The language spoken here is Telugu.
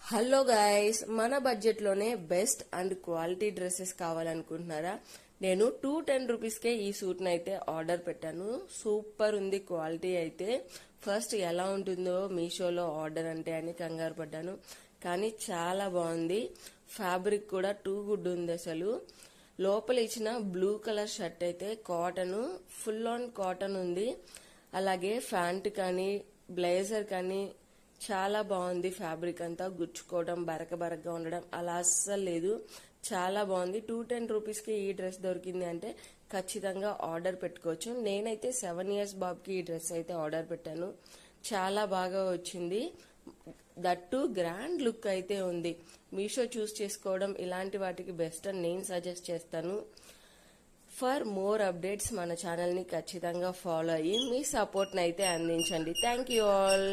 హలో గైస్, మన బడ్జెట్ లోనే బెస్ట్ అండ్ క్వాలిటీ డ్రెస్సెస్ కావాలనుకుంటున్నారా? నేను 210 రూపీస్కే ఈ సూట్ అయితే ఆర్డర్ పెట్టాను. సూపర్ ఉంది క్వాలిటీ అయితే. ఫస్ట్ ఎలా ఉంటుందో మీషోలో ఆర్డర్ అంటే అని కంగారు పడ్డాను, కానీ చాలా బాగుంది. ఫ్యాబ్రిక్ కూడా టూ గుడ్ ఉంది అసలు. లోపల ఇచ్చిన బ్లూ కలర్ షర్ట్ అయితే కాటన్, ఫుల్ ఆన్ కాటన్ ఉంది. అలాగే ప్యాంట్ కానీ బ్లేజర్ కానీ చాలా బాగుంది. ఫ్యాబ్రిక్ అంతా గుచ్చుకోవడం, బరకగా ఉండడం అలా అస్సలు లేదు. చాలా బాగుంది. 210 రూపీస్కి ఈ డ్రెస్ దొరికింది అంటే ఖచ్చితంగా ఆర్డర్ పెట్టుకోవచ్చు. నేనైతే 7 ఇయర్స్ బాబుకి ఈ డ్రెస్ అయితే ఆర్డర్ పెట్టాను. చాలా బాగా వచ్చింది. దట్టు గ్రాండ్ లుక్ అయితే ఉంది. మీషో చూస్ చేసుకోవడం ఇలాంటి వాటికి బెస్ట్ అని నేను సజెస్ట్ చేస్తాను. ఫర్ మోర్ అప్డేట్స్ మన ఛానల్ని ఖచ్చితంగా ఫాలో అయ్యి మీ సపోర్ట్ని అయితే అందించండి. Thank you all.